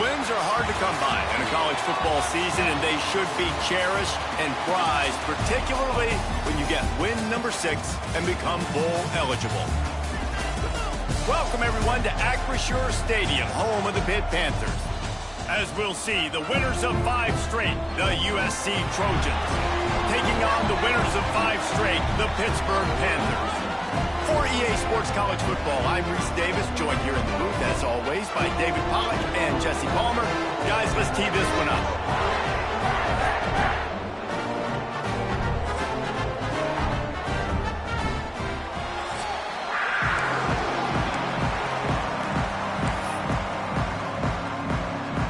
Wins are hard to come by in a college football season, and they should be cherished and prized, particularly when you get win number 6 and become bowl eligible. Welcome, everyone, to Acrisure Stadium, home of the Pitt Panthers. As we'll see, the winners of 5 straight, the USC Trojans, taking on the winners of 5 straight, the Pittsburgh Panthers. For EA Sports College Football, I'm Reese Davis, joined here in the booth, as always, by David Pollack and Jesse Palmer. Guys, let's tee this one up.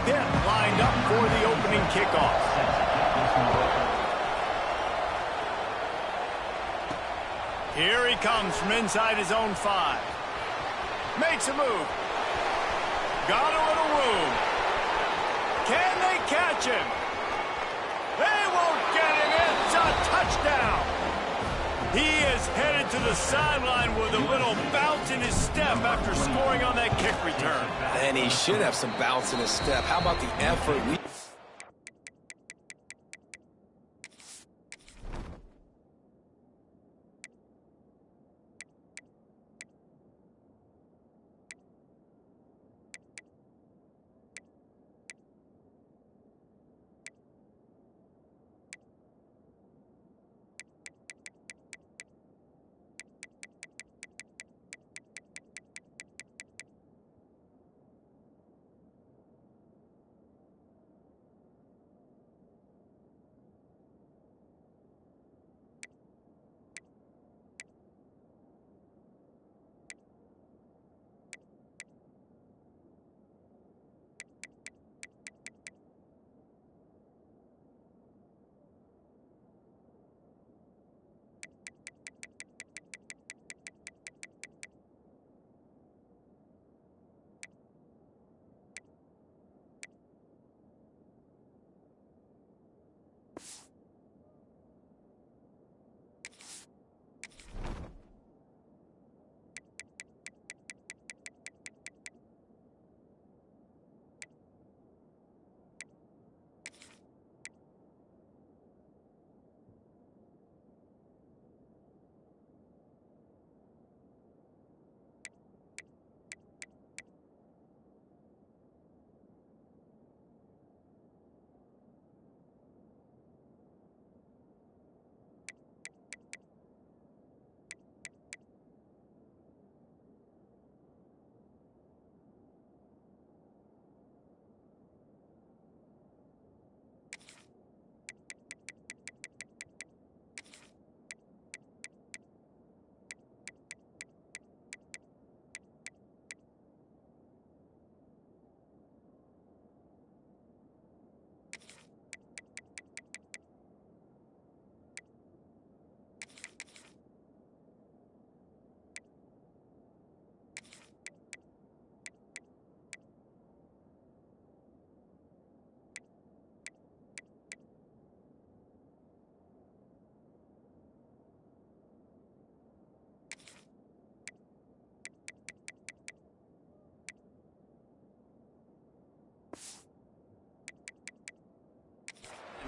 Pitt lined up for the opening kickoff. Here he comes from inside his own 5. Makes a move. Got a little room. Can they catch him? They won't get him. It's a touchdown. He is headed to the sideline with a little bounce in his step after scoring on that kick return. And he should have some bounce in his step. How about the effort?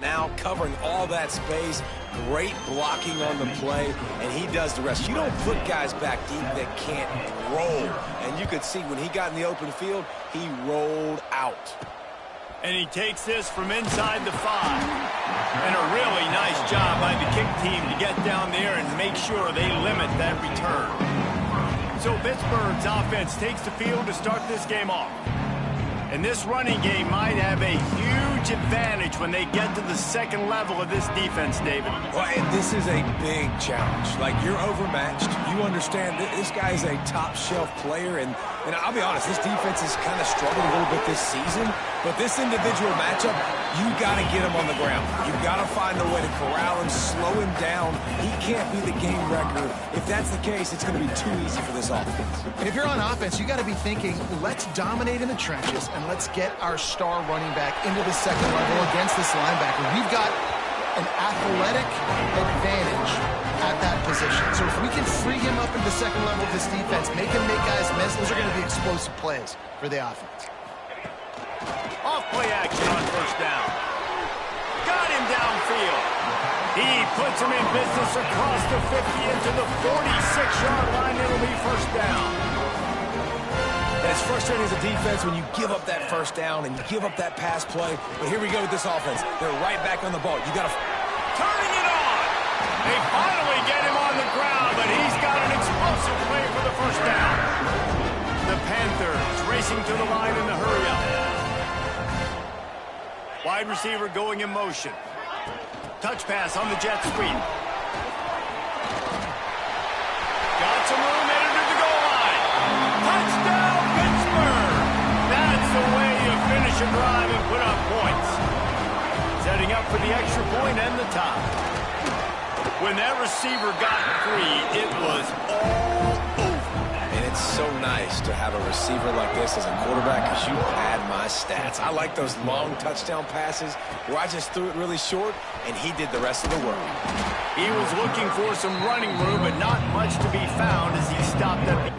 Now covering all that space, great blocking on the play, and he does the rest. You don't put guys back deep that can't roll. And you could see when he got in the open field, he rolled out. And he takes this from inside the 5. And a really nice job by the kick team to get down there and make sure they limit that return. So Pittsburgh's offense takes the field to start this game off. And this running game might have a huge advantage when they get to the second level of this defense, David. Well, and this is a big challenge. Like, you're overmatched. You understand that this guy is a top-shelf player. And I'll be honest, this defense has kind of struggled a little bit this season. But this individual matchup, you got to get him on the ground. You've got to find a way to corral him, slow him down. He can't be the game record. If that's the case, it's going to be too easy for this offense. And if you're on offense, you got to be thinking, let's dominate in the trenches and let's get our star running back into the second level against this linebacker. We've got an athletic advantage at that position. So if we can free him up into the second level of this defense, make him make guys miss, those are going to be explosive plays for the offense. He puts him in business across the 50 into the 46-yard line. It'll be first down. And it's frustrating as a defense when you give up that first down and you give up that pass play. But here we go with this offense. They're right back on the ball. You got to... Turning it on. They finally get him on the ground, but he's got an explosive play for the first down. The Panthers racing to the line in the hurry-up. Wide receiver going in motion. Touch pass on the jet sweep. Got some room, headed to the goal line. Touchdown, Pittsburgh! That's the way you finish a drive and put up points. Setting up for the extra point and the top. When that receiver got free, it was all over. And it's so nice to have a receiver like this as a quarterback because you pad my stats. I like those long touchdown passes where I just threw it really short and he did the rest of the work. He was looking for some running room, but not much to be found as he stopped at the...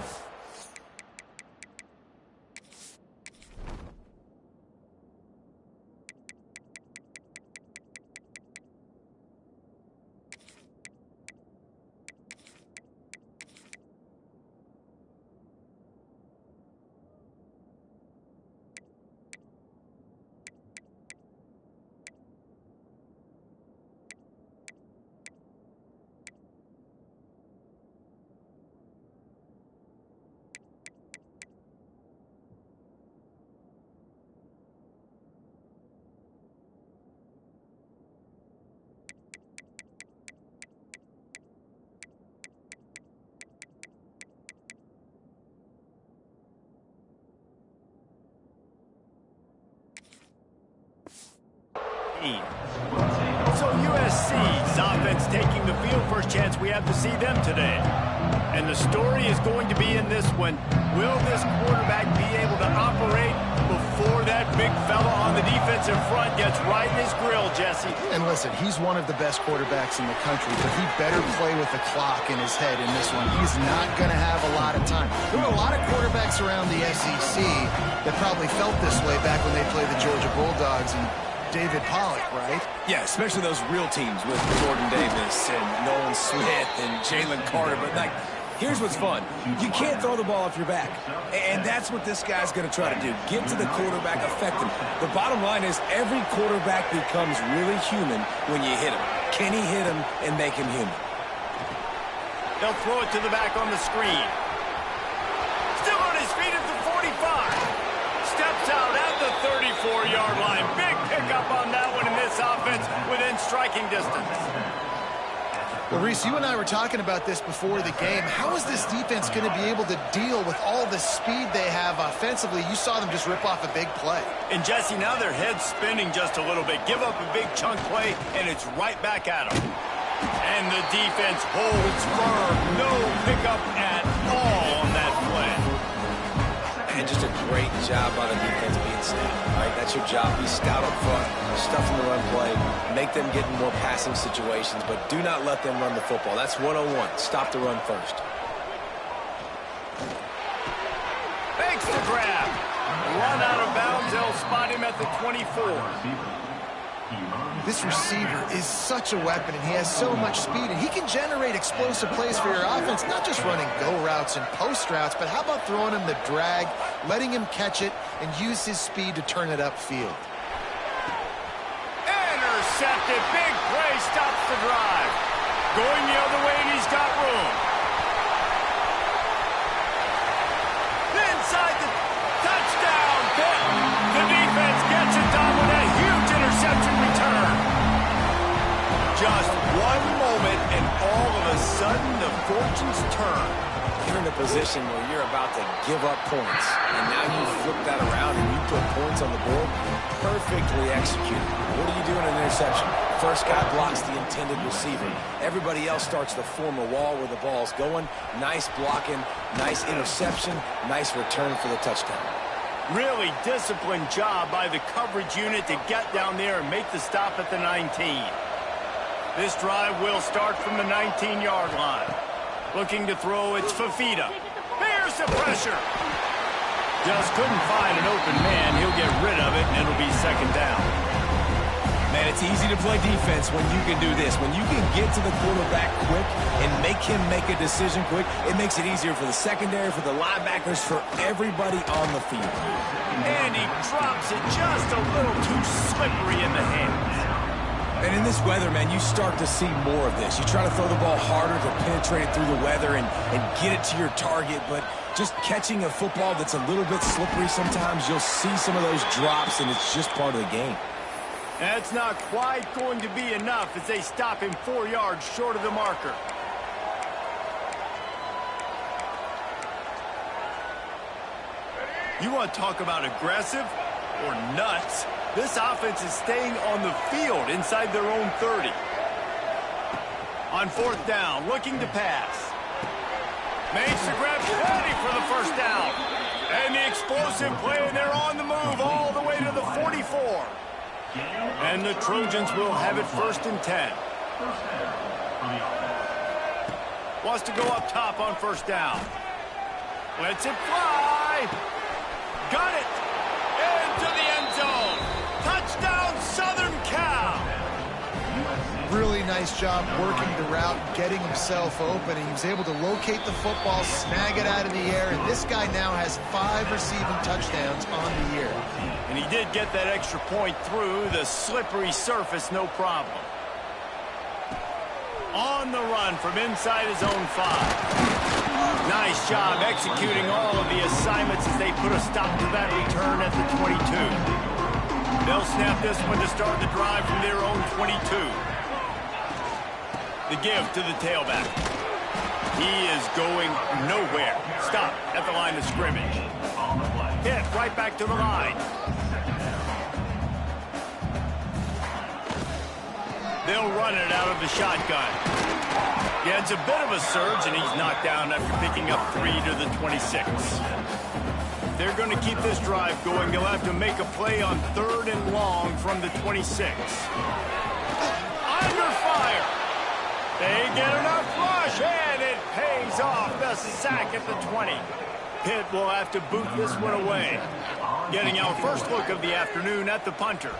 So USC's offense taking the field. First chance we have to see them today. And the story is going to be in this one. Will this quarterback be able to operate before that big fella on the defensive front gets right in his grill, Jesse? And listen, he's one of the best quarterbacks in the country, but he better play with the clock in his head in this one. He's not going to have a lot of time. There were a lot of quarterbacks around the SEC that probably felt this way back when they played the Georgia Bulldogs and David Pollock, right? Yeah, especially those real teams with Jordan Davis and Nolan Smith and Jalen Carter. But, like, here's what's fun. You can't throw the ball off your back. And that's what this guy's going to try to do. Get to the quarterback, affect him. The bottom line is every quarterback becomes really human when you hit him. Can he hit him and make him human? They'll throw it to the back on the screen. Still on his feet at the 45. Steps out at the 34-yard line. Big pickup on that one in this offense within striking distance. Well, Reese, you and I were talking about this before the game. How is this defense going to be able to deal with all the speed they have offensively? You saw them just rip off a big play. And, Jesse, now their head's spinning just a little bit. Give up a big chunk play, and it's right back at them. And the defense holds firm. No pickup at all on that play. And just a great job by the defense being stout, right? That's your job. Be stout up front, stuff in the run play, make them get in more passing situations, but do not let them run the football. That's 101. Stop the run first. Thanks to grab. Run out of bounds. They'll spot him at the 24. This receiver is such a weapon, and he has so much speed, and he can generate explosive plays for your offense, not just running go routes and post routes, but how about throwing him the drag, letting him catch it, and use his speed to turn it upfield. Intercepted. Big play. Stops the drive. Going the other way, and he's got room. Inside the touchdown. Pitt. The defense gets it done with a huge interception return. Just one moment, and all of a sudden, the fortunes turn. You're in a position where you're about to give up points, and now you flip that around and you put points on the board. Perfectly executed. What do you do in an interception? First guy blocks the intended receiver. Everybody else starts to form a wall where the ball's going. Nice blocking, nice interception, nice return for the touchdown. Really disciplined job by the coverage unit to get down there and make the stop at the 19. This drive will start from the 19-yard line. Looking to throw, it's Fafita. There's the pressure. Just couldn't find an open man. He'll get rid of it, and it'll be second down. Man, It's easy to play defense when you can do this. When you can get to the quarterback quick and make him make a decision quick, it makes it easier for the secondary, for the linebackers, for everybody on the field. And he drops it just a little too slippery in the hands. And in this weather, man, you start to see more of this. You try to throw the ball harder to penetrate it through the weather and get it to your target, but just catching a football that's a little bit slippery sometimes, you'll see some of those drops, and it's just part of the game. That's not quite going to be enough as they stop him 4 yards short of the marker. You want to talk about aggressive or nuts? This offense is staying on the field inside their own 30. On 4th down, looking to pass. Makes the grab, ready for the first down. And the explosive play, and they're on the move all the way to the 44. And the Trojans will have it 1st and 10. Wants to go up top on 1st down. Lets it fly. Got it. Into the end zone. Touchdown, Southern Cal. Really nice job working the route, getting himself open. He was able to locate the football, snag it out of the air, and this guy now has 5 receiving touchdowns on the year. And he did get that extra point through the slippery surface, no problem. On the run from inside his own 5. Nice job executing all of the assignments as they put a stop to that return at the 22. They'll snap this one to start the drive from their own 22. The give to the tailback. He is going nowhere. Stop at the line of scrimmage. Pitt right back to the line. They'll run it out of the shotgun. Yeah, it's a bit of a surge, and he's knocked down after picking up 3 to the 26. They're going to keep this drive going. They'll have to make a play on 3rd and long from the 26. Under fire. They get enough rush, and it pays off. The sack at the 20. Pitt will have to boot this one away. Getting our first look of the afternoon at the punter.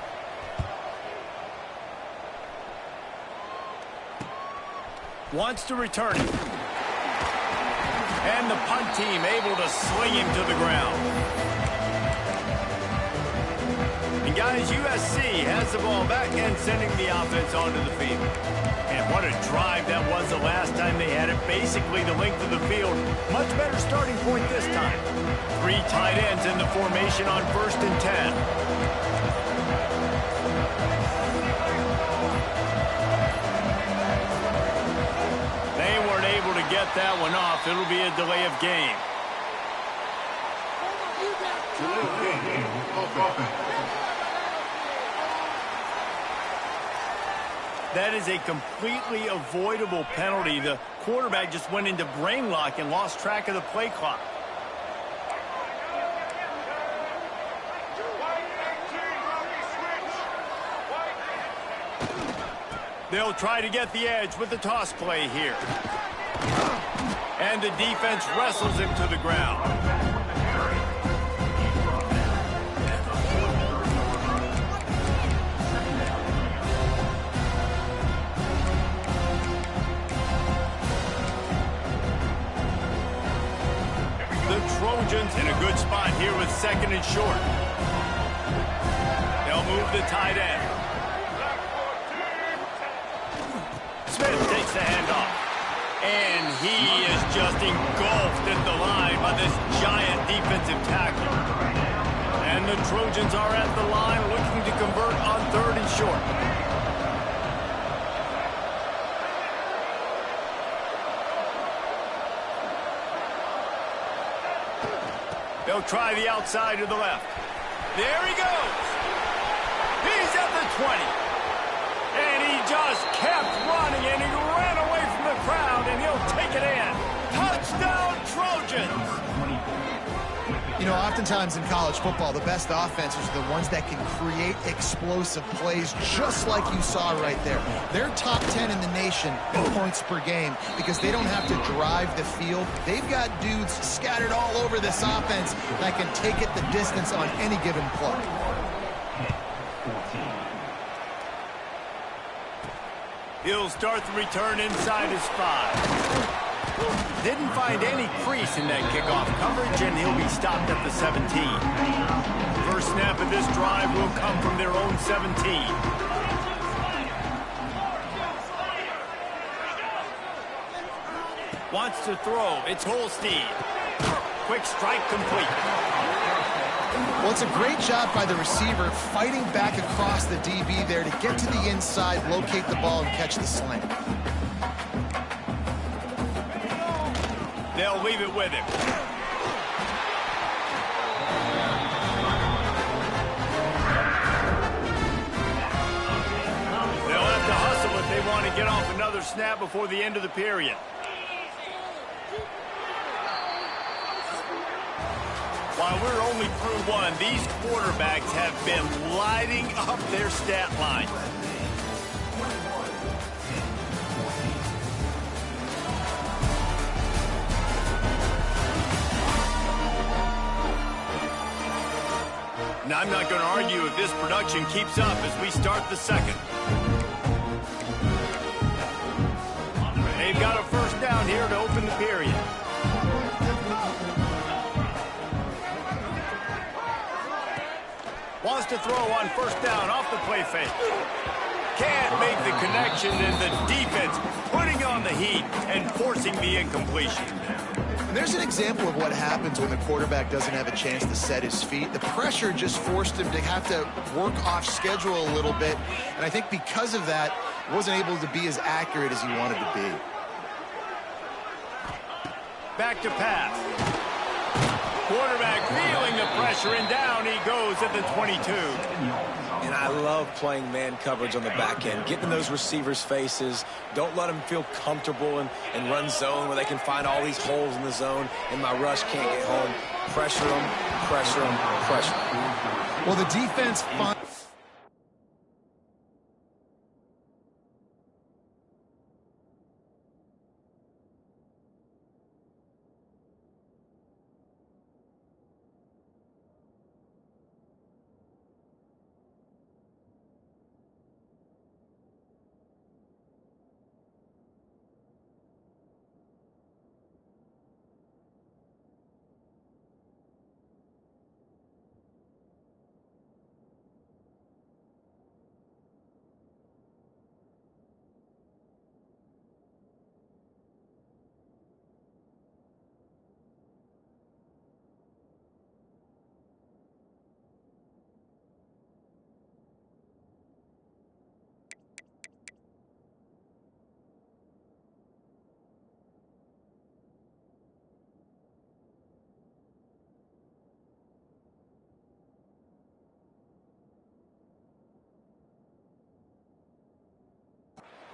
Wants to return it. And the punt team able to sling him to the ground. And guys, USC has the ball back and sending the offense onto the field. And what a drive that was the last time they had it. Basically the length of the field. Much better starting point this time. 3 tight ends in the formation on 1st and 10. Get that one off. It'll be a delay of game. That is a completely avoidable penalty. The quarterback just went into brain lock and lost track of the play clock. They'll try to get the edge with the toss play here. And the defense wrestles him to the ground. The Trojans in a good spot here with 2nd and short. They'll move the tight end. Smith takes the handoff. And he is just engulfed at the line by this giant defensive tackle. And the Trojans are at the line looking to convert on 3rd and short. They'll try the outside to the left. There he goes. He's at the 20. And he just kept running, and he ran away from the crowd, and he'll take it in. Touchdown, Trojans! You know, oftentimes in college football, the best offenses are the ones that can create explosive plays, just like you saw right there. They're top 10 in the nation in points per game because they don't have to drive the field. They've got dudes scattered all over this offense that can take it the distance on any given play. He'll start the return inside his 5. Didn't find any crease in that kickoff coverage, and he'll be stopped at the 17. First snap of this drive will come from their own 17. Wants to throw. It's Holstein. Quick strike complete. Well, it's a great job by the receiver fighting back across the DB there to get to the inside, locate the ball, and catch the slant. They'll leave it with him. They'll have to hustle if they want to get off another snap before the end of the period. While we're only through one, these quarterbacks have been lighting up their stat line. Now, I'm not going to argue if this production keeps up as we start the second. They've got a first down here to open the period. Wants to throw on first down off the play fake. Can't make the connection, and the defense putting on the heat and forcing the incompletion. And there's an example of what happens when the quarterback doesn't have a chance to set his feet. The pressure just forced him to have to work off schedule a little bit, and I think because of that, he wasn't able to be as accurate as he wanted to be. Back to pass. Quarterback feeling the pressure, and down he goes at the 22. And I love playing man coverage on the back end, getting in those receivers' faces. Don't let them feel comfortable and run zone where they can find all these holes in the zone, and my rush can't get home. Pressure them, pressure them, pressure them. Well, the defense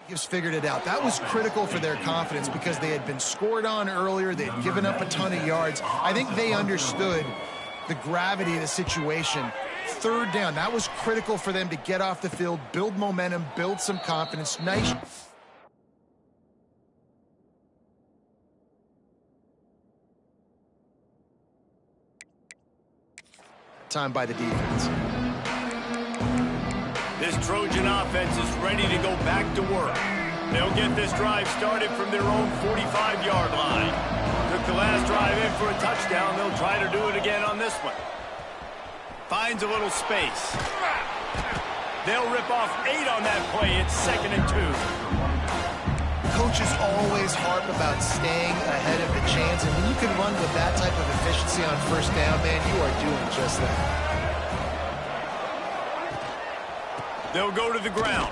just figured it out. That was critical for their confidence because they had been scored on earlier. They had given up a ton of yards. I think they understood the gravity of the situation. Third down, that was critical for them to get off the field, build momentum, build some confidence. Nice. Time by the defense. This Trojan offense is ready to go back to work. They'll get this drive started from their own 45-yard line. Took the last drive in for a touchdown. They'll try to do it again on this one. Finds a little space. They'll rip off 8 on that play. It's 2nd and 2. Coaches always harp about staying ahead of the chance, and when you can run with that type of efficiency on first down, man, you are doing just that. They'll go to the ground.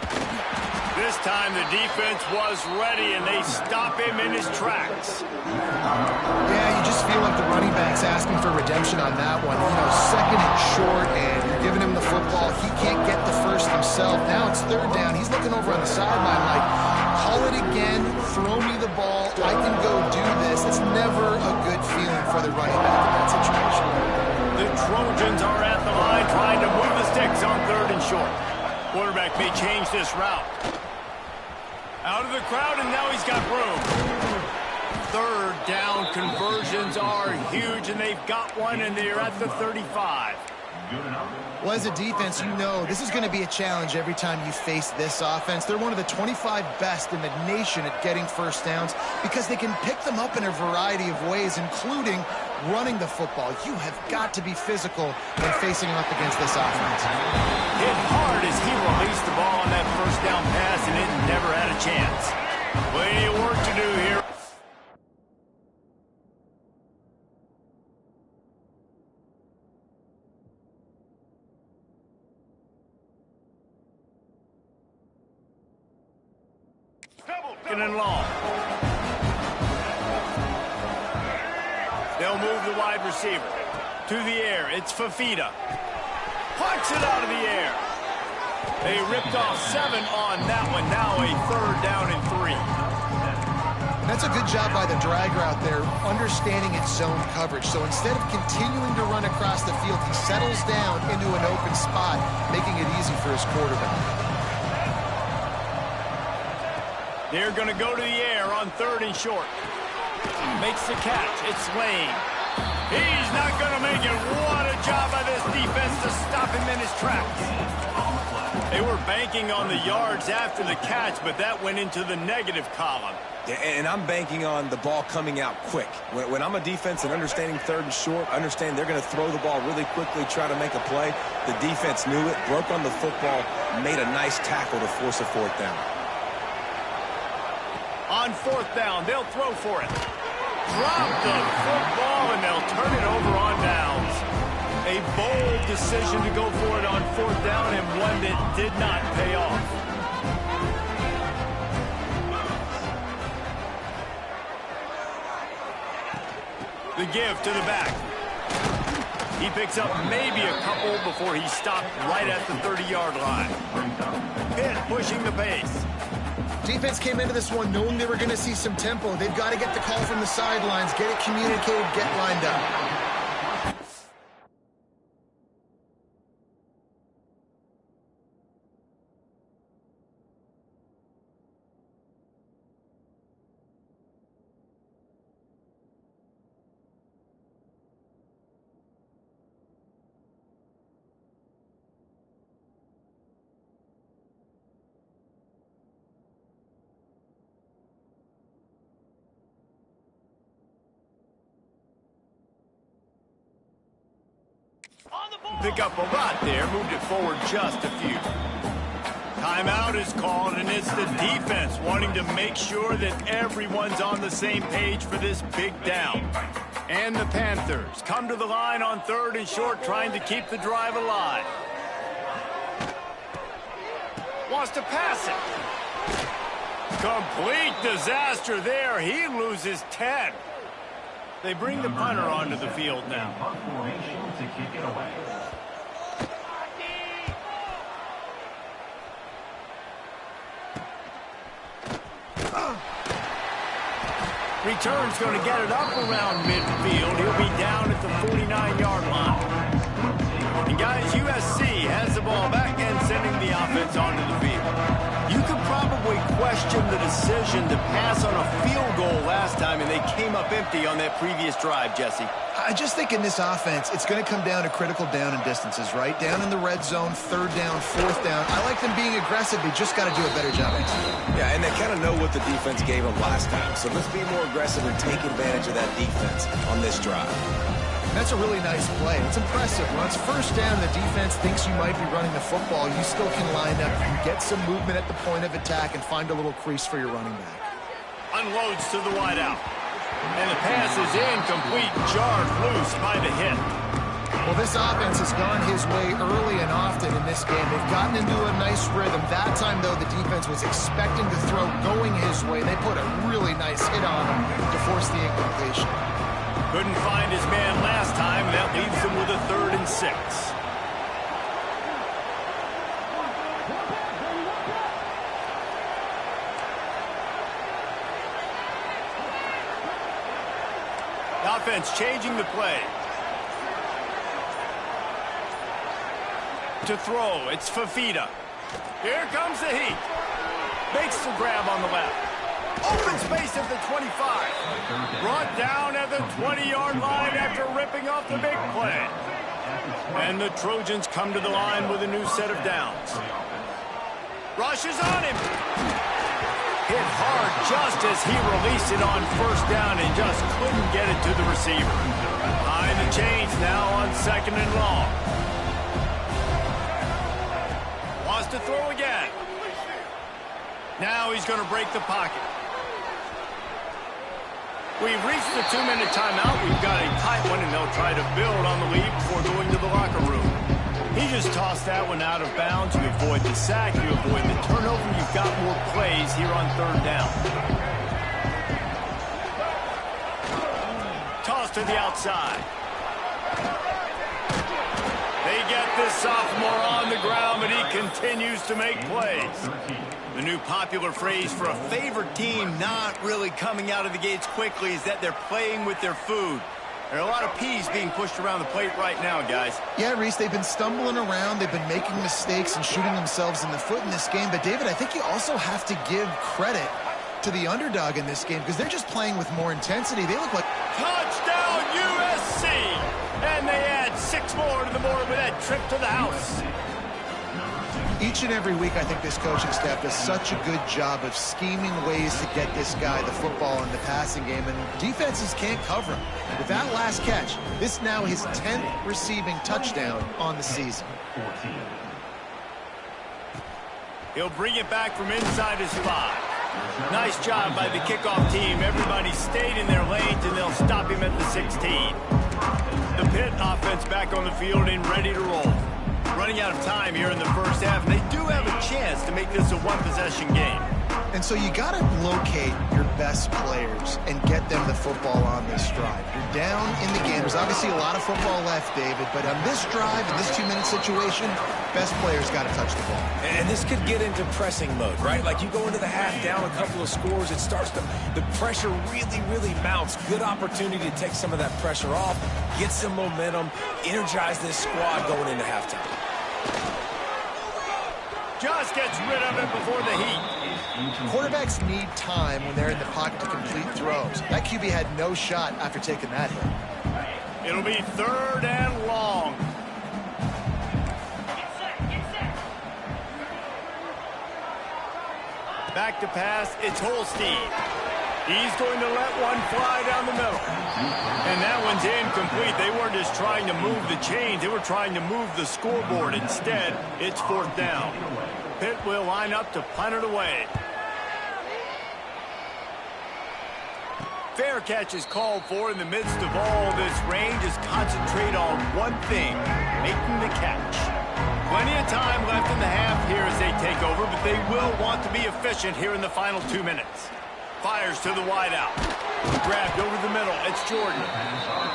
This time the defense was ready, and they stop him in his tracks. Yeah, you just feel like the running back's asking for redemption on that one. You know, 2nd and short, and you're giving him the football. He can't get the first himself. Now it's 3rd down. He's looking over on the sideline like, call it again, throw me the ball, I can go do this. It's never a good feeling for the running back in that situation. The Trojans are at the line trying to move the sticks on 3rd and short. Quarterback may change this route. Out of the crowd, and now he's got room. 3rd down conversions are huge, and they've got one, and they're at the 35. Well, as a defense, you know this is going to be a challenge every time you face this offense. They're one of the 25 best in the nation at getting first downs because they can pick them up in a variety of ways, including running the football. You have got to be physical when facing up against this offense. Hit hard as he released the ball on that first down pass, and it never had a chance. Plenty of work to do here. And long. They'll move the wide receiver to the air. It's Fafita. Punts it out of the air. They ripped off 7 on that one. Now a 3rd down and 3. That's a good job by the drag route there, understanding its zone coverage. So instead of continuing to run across the field, he settles down into an open spot, making it easy for his quarterback. They're going to go to the air on 3rd and short. Makes the catch. It's Lane. He's not going to make it. What a job by this defense to stop him in his tracks. They were banking on the yards after the catch, but that went into the negative column. Yeah, and I'm banking on the ball coming out quick. When I'm a defense and understanding 3rd and short, understand they're going to throw the ball really quickly, try to make a play. The defense knew it, broke on the football, made a nice tackle to force a 4th down. On 4th down, they'll throw for it. Drop the football, and they'll turn it over on downs. A bold decision to go for it on 4th down, and one that did not pay off. The give to the back. He picks up maybe a couple before he stopped right at the 30-yard line. Pitt pushing the pace. Defense came into this one knowing they were going to see some tempo. They've got to get the call from the sidelines, get it communicated, get lined up. Pick up a lot there, moved it forward just a few. Timeout is called, and it's the defense wanting to make sure that everyone's on the same page for this big down. And the Panthers come to the line on 3rd and short, trying to keep the drive alive. Wants to pass it. Complete disaster there. He loses 10. They bring the punter onto the field now. To kick it away. Return's going to get it up around midfield. He'll be down at the 49-yard line. And guys, USC has the ball back and sending the offense onto the field. You could probably question the decision to pass on a field goal last time, and they came up empty on that previous drive, Jesse. I just think in this offense, it's going to come down to critical down and distances, right? Down in the red zone, 3rd down, 4th down. I like them being aggressive. They just got to do a better job. Yeah, and they kind of know what the defense gave them last time. So let's be more aggressive and take advantage of that defense on this drive. That's a really nice play. It's impressive. When it's 1st down and the defense thinks you might be running the football, you still can line up and get some movement at the point of attack and find a little crease for your running back. Unloads to the wideout. And the pass is incomplete, jarred loose by the hit. Well, this offense has gone his way early and often in this game. They've gotten into a nice rhythm. That time, though, the defense was expecting the throw going his way. They put a really nice hit on him to force the incompletion. Couldn't find his man last time. That leaves him with a 3rd and 6. Offense changing the play. To throw, it's Fafita. Here comes the heat. Makes the grab on the left. Open space at the 25. Brought down at the 20-yard line after ripping off the big play. And the Trojans come to the line with a new set of downs. Rushes on him. Hit hard just as he released it on first down and just couldn't get it to the receiver. Behind the chains now on 2nd and long. Wants to throw again. Now he's going to break the pocket. We've reached the 2-minute timeout. We've got a tight one, and they'll try to build on the lead before going to the locker room. He just tossed that one out of bounds. You avoid the sack, you avoid the turnover. You've got more plays here on 3rd down. Toss to the outside. They get this sophomore on the ground, but he continues to make plays. The new popular phrase for a favored team not really coming out of the gates quickly is that they're playing with their food. There are a lot of peas being pushed around the plate right now, guys. Yeah, Reese, they've been stumbling around. They've been making mistakes and shooting themselves in the foot in this game. But, David, I think you also have to give credit to the underdog in this game because they're just playing with more intensity. They look like... Touchdown, USC! And they add 6 more to the board with that trip to the house. Each and every week, I think this coaching staff does such a good job of scheming ways to get this guy the football in the passing game, and defenses can't cover him. With that last catch, this now his 10th receiving touchdown on the season. He'll bring it back from inside his 5. Nice job by the kickoff team. Everybody stayed in their lanes, and they'll stop him at the 16. The Pitt offense back on the field and ready to roll. Running out of time here in the first half, and they do have a chance to make this a one-possession game. And so you got to locate your best players and get them the football on this drive. You're down in the game. There's obviously a lot of football left, David, but on this drive, in this 2-minute situation, best players got to touch the ball. And this could get into pressing mode, right? Like you go into the half down a couple of scores, it starts to, the pressure really mounts. Good opportunity to take some of that pressure off, get some momentum, energize this squad going into halftime. Just gets rid of it before the heat. Quarterbacks need time when they're in the pocket to complete throws. That QB had no shot after taking that hit. It'll be 3rd and long. Back to pass, it's Holstein. He's going to let one fly down the middle. And that one's incomplete. They weren't just trying to move the chains. They were trying to move the scoreboard. Instead, it's 4th down. Pitt will line up to punt it away. Fair catch is called for in the midst of all this rain. Just concentrate on one thing, making the catch. Plenty of time left in the half here as they take over, but they will want to be efficient here in the final 2 minutes. Fires to the wideout. Grabbed over the middle. It's Jordan.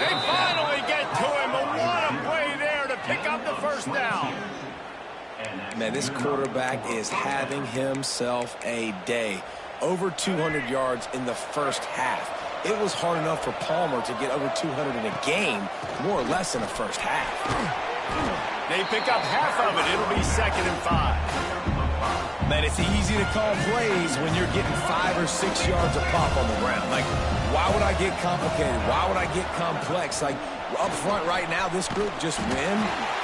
They finally get to him, but what a play there to pick up the 1st down. Man, this quarterback is having himself a day. Over 200 yards in the first half. It was hard enough for Palmer to get over 200 in a game, more or less in the first half. They pick up half of it. It'll be 2nd and 5. Man, it's easy to call plays when you're getting 5 or 6 yards a pop on the ground. Like, why would I get complicated? Why would I get complex? Like, up front right now, this group just win,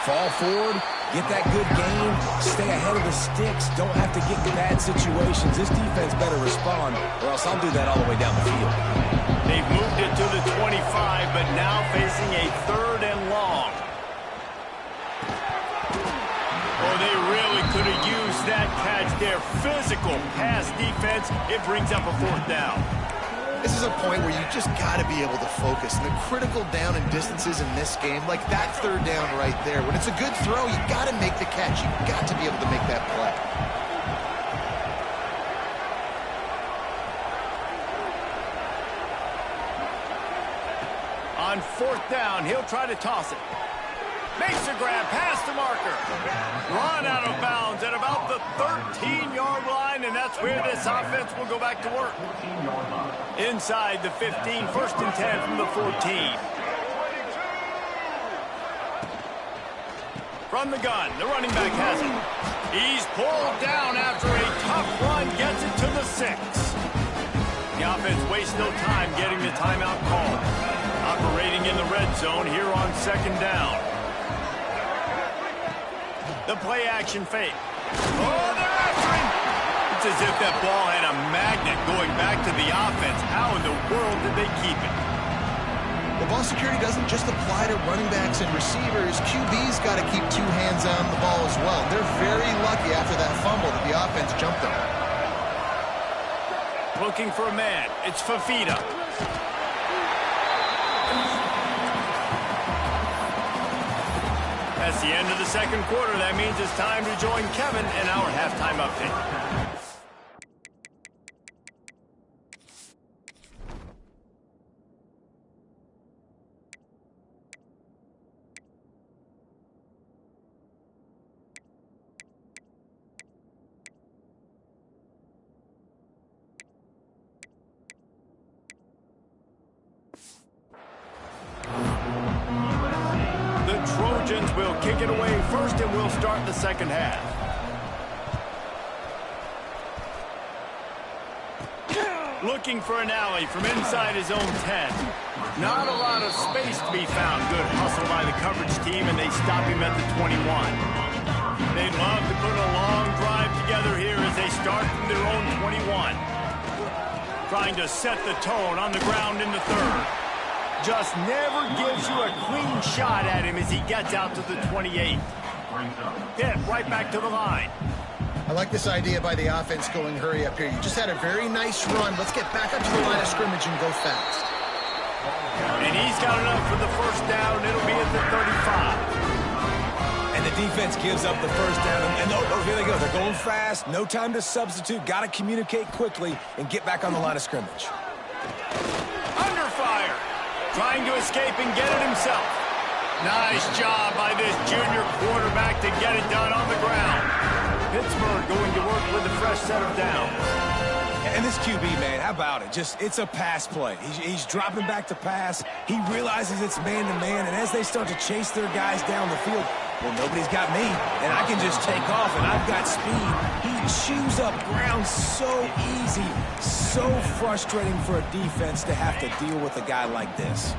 fall forward, get that good game, stay ahead of the sticks, don't have to get in bad situations. This defense better respond, or else I'll do that all the way down the field. They've moved it to the 25, but now facing a 3rd and long. Oh, they really could have used that catch there. Physical pass defense. It brings up a 4th down. This is a point where you just got to be able to focus. And the critical down and distances in this game, like that 3rd down right there, when it's a good throw, you got to make the catch. You got to be able to make that play. On 4th down, he'll try to toss it. Makes a grab past the marker. Run out of bounds at about the 13-yard line, and that's where this offense will go back to work. Inside the 15, 1st and 10 from the 14. From the gun, the running back has it. He's pulled down after a tough run, gets it to the 6. The offense wastes no time getting the timeout called. Operating in the red zone here on 2nd down. The play action fake. Oh, they're after him. It's as if that ball had a magnet going back to the offense. How in the world did they keep it? The ball security doesn't just apply to running backs and receivers. QB's got to keep two hands on the ball as well. They're very lucky after that fumble that the offense jumped them. Looking for a man. It's Fafita. That's the end of the second quarter. That means it's time to join Kevin in our halftime update. Trojans will kick it away first, and we'll start the second half. Looking for an alley from inside his own 10. Not a lot of space to be found. Good hustle by the coverage team, and they stop him at the 21. They'd love to put a long drive together here as they start from their own 21. Trying to set the tone on the ground in the third. Just never gives you a clean shot at him as he gets out to the 28. Pitt right back to the line. I like this idea by the offense going hurry up here. You just had a very nice run. Let's get back up to the line of scrimmage and go fast. And he's got enough for the first down. It'll be at the 35. And the defense gives up the first down. And oh, here they go. They're going fast. No time to substitute. Got to communicate quickly and get back on the line of scrimmage. Under fire. Trying to escape and get it himself. Nice job by this junior quarterback to get it done on the ground. Pittsburgh going to work with a fresh set of downs. And this QB, man, how about it? It's a pass play. He's dropping back to pass. He realizes it's man-to-man, and as they start to chase their guys down the field, well, nobody's got me, and I can just take off, and I've got speed. He chews up ground so easy, so frustrating for a defense to have to deal with a guy like this.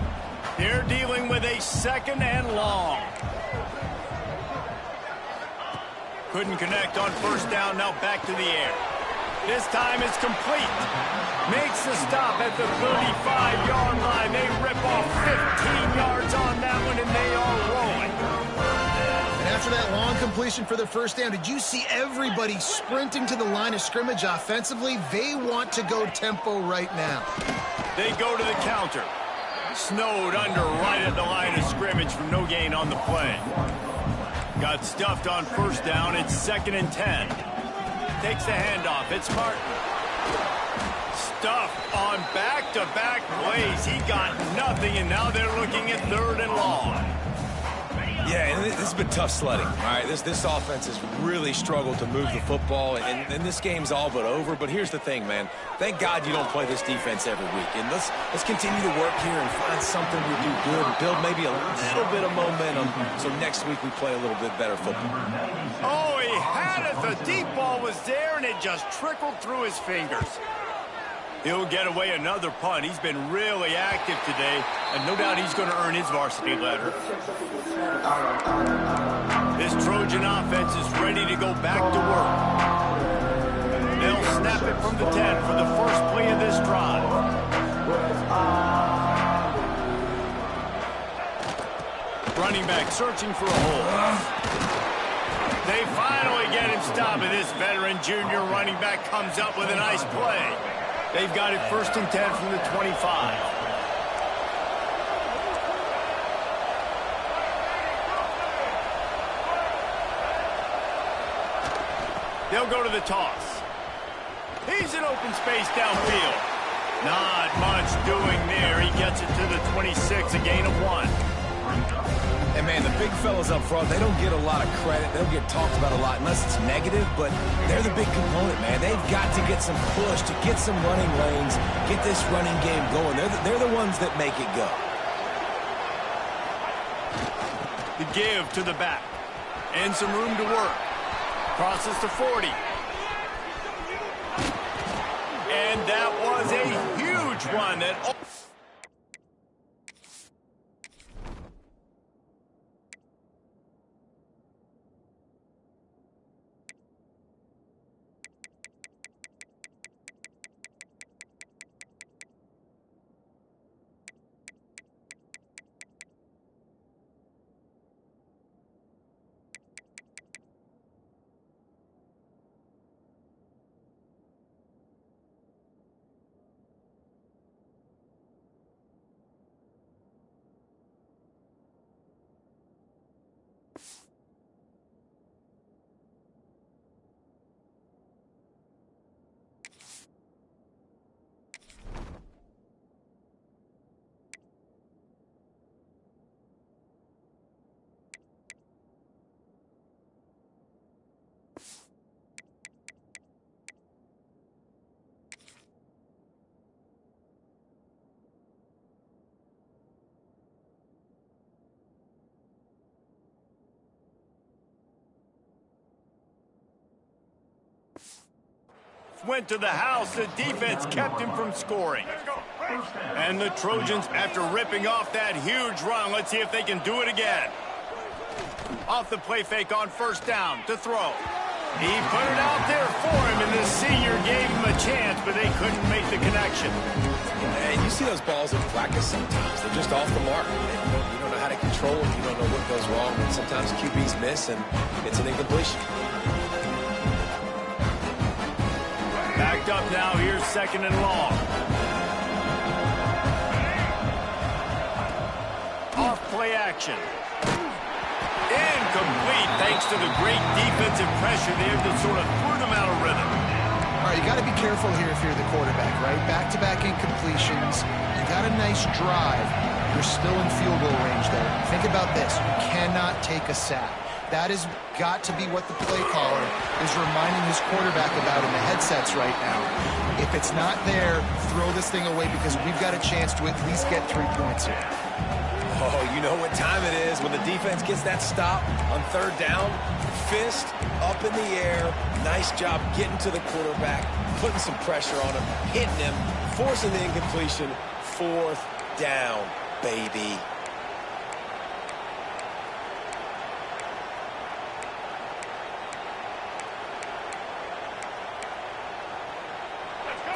They're dealing with a second and long. Couldn't connect on first down, now back to the air. This time it's complete. Makes the stop at the 35-yard line. They rip off 15 yards on that one, and they are rolling. And after that long completion for the first down, did you see everybody sprinting to the line of scrimmage offensively? They want to go tempo right now. They go to the counter. Snowed under right at the line of scrimmage from no gain on the play. Got stuffed on first down. It's 2nd and 10. Takes the handoff. It's Martin. Stuffed on back-to-back plays. He got nothing, and now they're looking at 3rd and long. Yeah, and this has been tough sledding. All right, this offense has really struggled to move the football, and this game's all but over. But here's the thing, man. Thank God you don't play this defense every week. And let's continue to work here and find something to do good and build maybe a little bit of momentum so next week we play a little bit better football. Oh, he had it. The deep ball was there, and it just trickled through his fingers. He'll get away another punt. He's been really active today, and no doubt he's going to earn his varsity letter. This Trojan offense is ready to go back to work. They'll snap it from the 10 for the first play of this drive. Running back searching for a hole. They finally get him stopped, and this veteran junior running back comes up with a nice play. They've got it 1st and 10 from the 25. They'll go to the toss. He's in open space downfield. Not much doing there. He gets it to the 26, a gain of 1. And, man, the big fellas up front, they don't get a lot of credit. They don't get talked about a lot unless it's negative, but they're the big component, man. They've got to get some push, to get some running lanes, get this running game going. They're the ones that make it go. The give to the back. And some room to work. Crosses to 40. And that was a huge run that... went to the house. The defense kept him from scoring. And the Trojans, after ripping off that huge run, let's see if they can do it again. Off the play fake on first down to throw. He put it out there for him, and the senior gave him a chance, but they couldn't make the connection. And you see those balls in practice sometimes. They're just off the mark. You don't know how to control it. You don't know what goes wrong. And sometimes QBs miss, and it's an incompletion. Backed up now. Here's second and long. Off play action. Incomplete, thanks to the great defensive pressure there that sort of threw them out of rhythm. All right, you got to be careful here if you're the quarterback, right? Back-to-back incompletions. You got a nice drive. You're still in field goal range there. Think about this. You cannot take a sack. That has got to be what the play caller is reminding his quarterback about in the headsets right now. If it's not there, throw this thing away because we've got a chance to at least get 3 points here. Oh, you know what time it is when the defense gets that stop on third down. Fist up in the air. Nice job getting to the quarterback, putting some pressure on him, hitting him, forcing the incompletion. Fourth down, baby.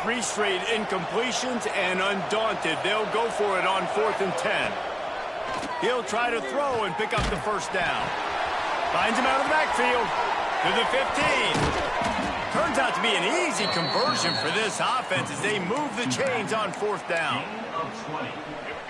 Three straight incompletions, and undaunted, they'll go for it on 4th and 10. He'll try to throw and pick up the first down. Finds him out of the backfield to the 15. Turns out to be an easy conversion for this offense as they move the chains on 4th down.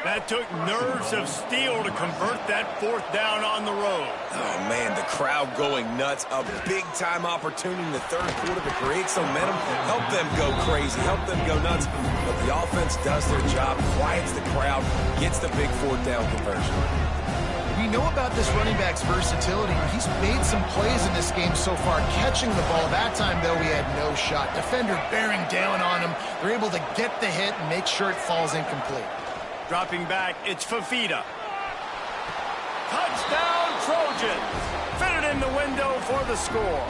That took nerves of steel to convert that 4th down on the road. Oh, man, the crowd going nuts. A big-time opportunity in the third quarter to create some momentum. Help them go crazy. Help them go nuts. But the offense does their job, quiets the crowd, gets the big 4th down conversion. We know about this running back's versatility. He's made some plays in this game so far, catching the ball. That time, though, he had no shot. Defender bearing down on him. They're able to get the hit and make sure it falls incomplete. Dropping back, it's Fafita. Touchdown, Trojans! Fitted in the window for the score.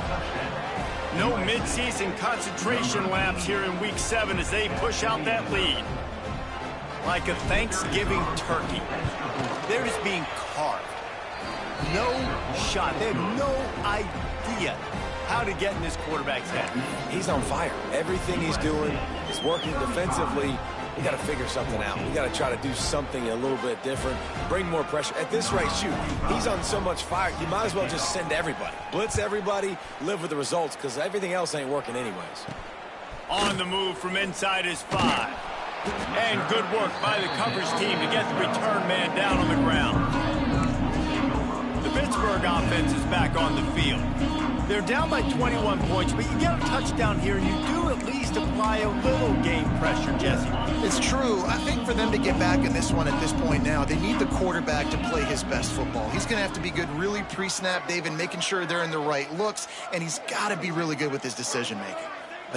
No midseason concentration laps here in Week 7 as they push out that lead. Like a Thanksgiving turkey. They're just being carved. No shot. They have no idea how to get in this quarterback's head. He's on fire. Everything he's doing is working defensively. We got to figure something out. We got to try to do something a little bit different, bring more pressure. At this rate, shoot, he's on so much fire, you might as well just send everybody. Blitz everybody, live with the results, because everything else ain't working anyways. On the move from inside his 5. And good work by the coverage team to get the return man down on the ground. The Pittsburgh offense is back on the field. They're down by 21 points, but you get a touchdown here, and you do at least apply a little game pressure, Jesse. It's true. I think for them to get back in this one at this point now, they need the quarterback to play his best football. He's going to have to be good really pre-snap, David, making sure they're in the right looks, and he's got to be really good with his decision-making.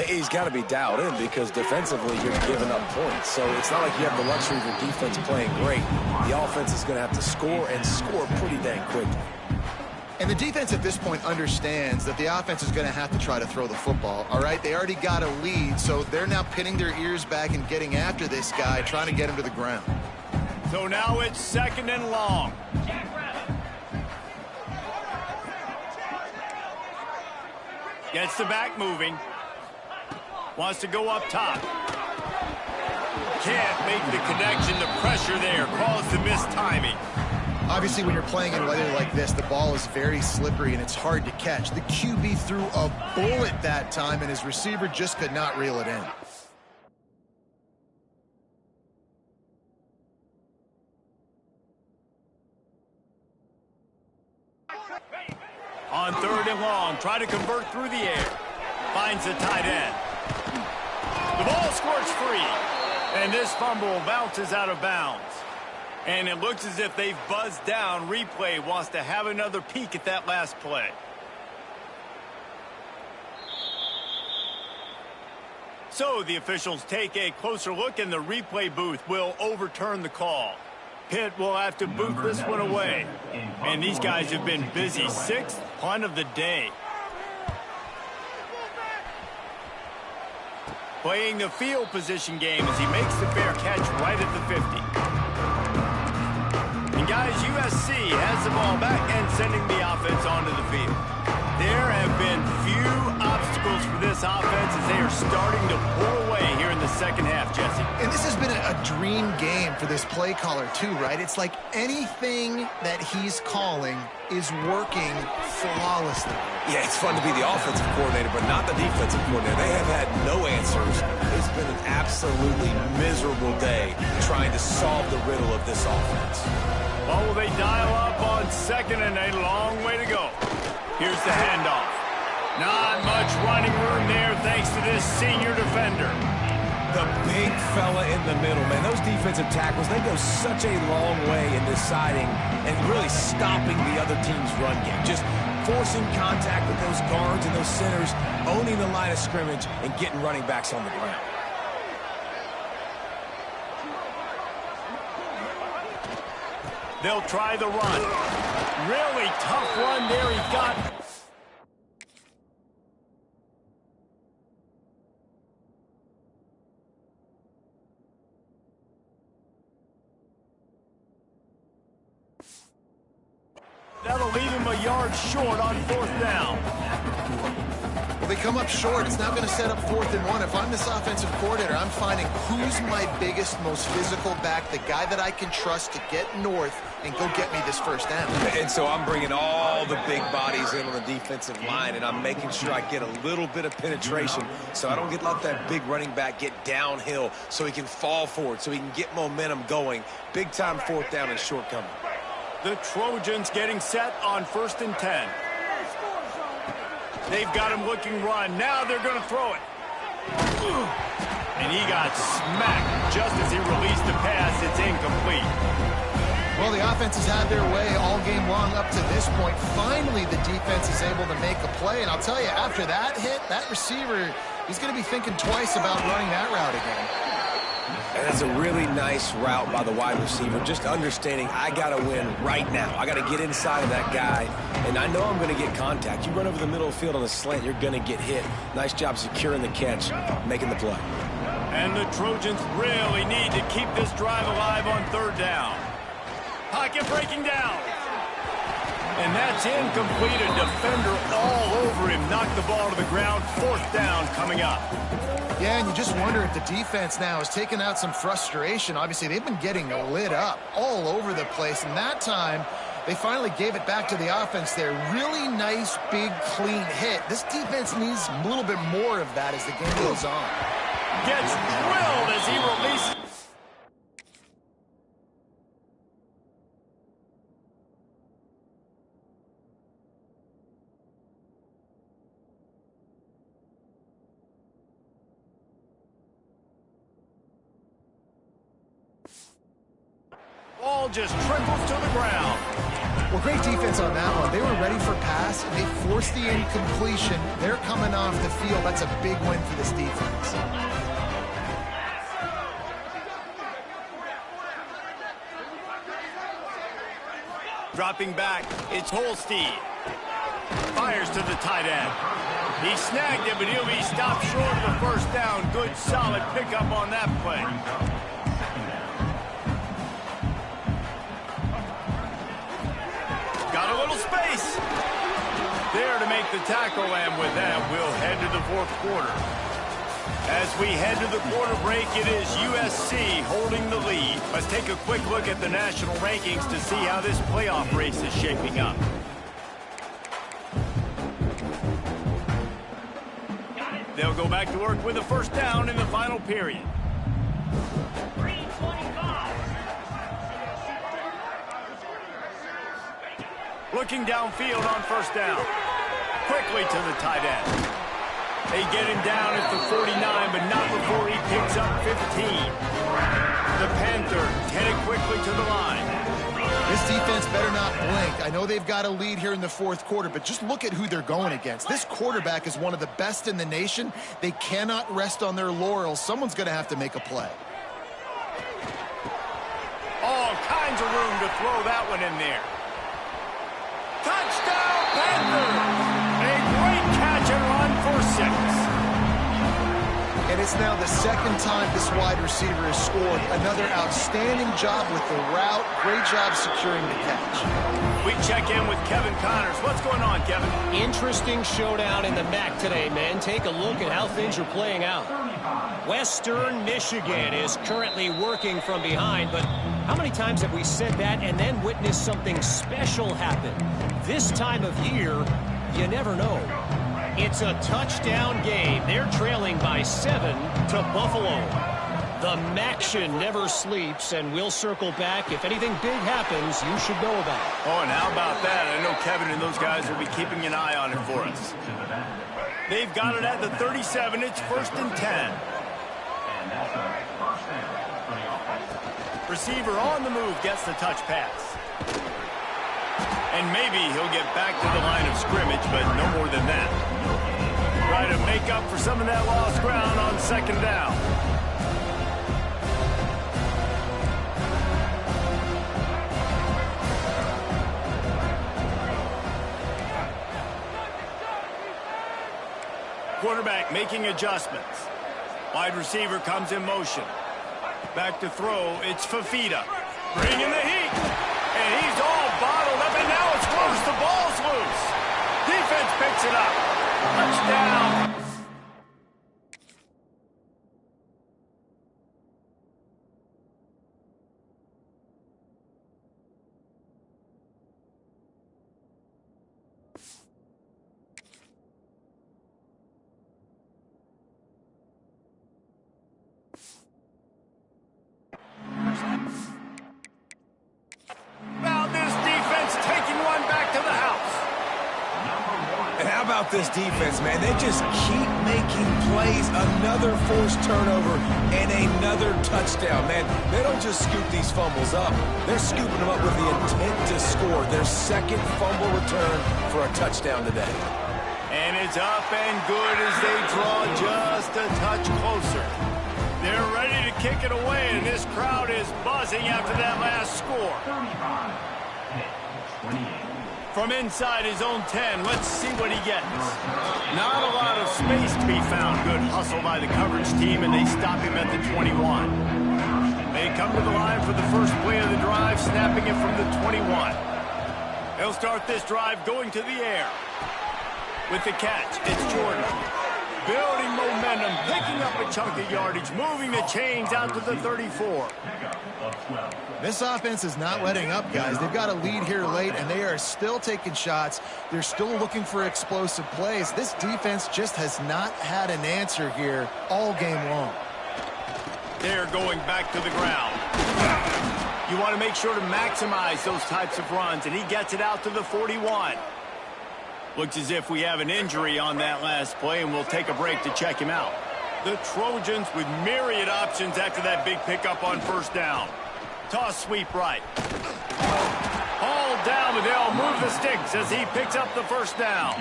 He's got to be dialed in because defensively you're giving up points. So it's not like you have the luxury of your defense playing great. The offense is going to have to score and score pretty dang quickly. And the defense at this point understands that the offense is going to have to try to throw the football, all right? They already got a lead, so they're now pinning their ears back and getting after this guy, trying to get him to the ground. So now it's 2nd and long. Gets the back moving. Wants to go up top. Can't make the connection. The pressure there caused the mistiming. Obviously, when you're playing in weather like this, the ball is very slippery and it's hard to catch. The QB threw a bullet that time, and his receiver just could not reel it in. On 3rd and long, try to convert through the air. Finds the tight end. The ball squirts free, and this fumble bounces out of bounds. And it looks as if they've buzzed down. Replay wants to have another peek at that last play. So the officials take a closer look, and the replay booth will overturn the call. Pitt will have to boot this one away. And these guys have been busy. 6th punt of the day. Playing the field position game as he makes the fair catch right at the 50. And guys, USC has the ball back and sending the offense onto the field. There have been few obstacles for this offense as they are starting to pull away here in the second half, Jesse. And this has been a dream game for this play caller too, right? It's like anything that he's calling is working flawlessly. Yeah, it's fun to be the offensive coordinator, but not the defensive coordinator. They have had no answers. It's been an absolutely miserable day trying to solve the riddle of this offense. Well, will they dial up on second and a long way to go? Here's the handoff. Not much running room there thanks to this senior defender. The big fella in the middle, man. Those defensive tackles, they go such a long way in deciding and really stopping the other team's run game. Just forcing contact with those guards and those centers, owning the line of scrimmage, and getting running backs on the ground. They'll try the run. Really tough run there. He got... That'll leave him a yard short on fourth down. Well, they come up short. It's now going to set up 4th and 1. If I'm this offensive coordinator, I'm finding who's my biggest, most physical back, the guy that I can trust to get north and go get me this first down. And so I'm bringing all the big bodies in on the defensive line, and I'm making sure I get a little bit of penetration so I don't let that big running back get downhill so he can fall forward, so he can get momentum going. Big-time 4th down and shortcoming. The Trojans getting set on 1st and 10. They've got him looking run. Now they're going to throw it. And he got smacked just as he released the pass. It's incomplete. Well, the offense has had their way all game long up to this point. Finally, the defense is able to make a play. And I'll tell you, after that hit, that receiver, he's going to be thinking twice about running that route again. And that's a really nice route by the wide receiver, just understanding I got to win right now. I got to get inside of that guy, and I know I'm going to get contact. You run over the middle of the field on a slant, you're going to get hit. Nice job securing the catch, making the play. And the Trojans really need to keep this drive alive on 3rd down. Pocket breaking down. And that's incomplete. A defender all over him. Knocked the ball to the ground. 4th down coming up. Yeah, and you just wonder if the defense now has taken out some frustration. Obviously, they've been getting lit up all over the place. And that time, they finally gave it back to the offense there. Really nice, big, clean hit. This defense needs a little bit more of that as the game goes on. Gets drilled as he releases. Ball just trickles to the ground. Well, great defense on that one. They were ready for pass, and they forced the incompletion. They're coming off the field. That's a big win for this defense. Dropping back, it's Holstein. Fires to the tight end. He snagged it, but he'll be stopped short of the first down. Good, solid pickup on that play. Got a little space. There to make the tackle, and with that, we'll head to the 4th quarter. As we head to the quarter break, it is USC holding the lead. Let's take a quick look at the national rankings to see how this playoff race is shaping up. They'll go back to work with a first down in the final period. Looking downfield on first down. Quickly to the tight end. They get him down at the 49, but not before he picks up 15. The Panthers headed quickly to the line. This defense better not blink. I know they've got a lead here in the 4th quarter, but just look at who they're going against. This quarterback is one of the best in the nation. They cannot rest on their laurels. Someone's going to have to make a play. All kinds of room to throw that one in there. Touchdown, Panthers! A great catch and run for 6. And It's now the second time this wide receiver has scored. Another outstanding job with the route. Great job securing the catch. We check in with Kevin Connors. What's going on, Kevin? Interesting showdown in the MAC today, man. Take a look at how things are playing out. Western Michigan is currently working from behind, but how many times have we said that and then witnessed something special happen? This time of year, you never know. It's a touchdown game. They're trailing by 7 to Buffalo. The MACtion never sleeps, and we'll circle back. If anything big happens, you should know about it. Oh, and how about that? I know Kevin and those guys will be keeping an eye on it for us. They've got it at the 37. It's 1st and 10. Receiver on the move gets the touch pass. And maybe he'll get back to the line of scrimmage, but no more than that. Try to make up for some of that lost ground on 2nd down. Quarterback making adjustments. Wide receiver comes in motion. Back to throw. It's Fafita. Bringing the heat. And he's all bottled up, and now it's close. The ball's loose. Defense picks it up. Touchdown. This defense, man, they just keep making plays. Another forced turnover and another touchdown, man. They don't just scoop these fumbles up. They're scooping them up with the intent to score. Their 2nd fumble return for a touchdown today. And it's up and good as they draw just a touch closer. They're ready to kick it away, and this crowd is buzzing after that last score. 35, 28. From inside his own 10, let's see what he gets. Not a lot of space to be found. Good hustle by the coverage team, and they stop him at the 21. They come to the line for the first play of the drive, snapping it from the 21. They'll start this drive going to the air. With the catch, it's Jordan. Building momentum, picking up a chunk of yardage, moving the chains out to the 34. This offense is not letting up, guys. They've got a lead here late, and they are still taking shots. They're still looking for explosive plays. This defense just has not had an answer here all game long. They're going back to the ground. You want to make sure to maximize those types of runs, and he gets it out to the 41. Looks as if we have an injury on that last play, and we'll take a break to check him out. The Trojans with myriad options after that big pickup on 1st down. Toss sweep right. Hauled down, but they'll move the sticks as he picks up the 1st down.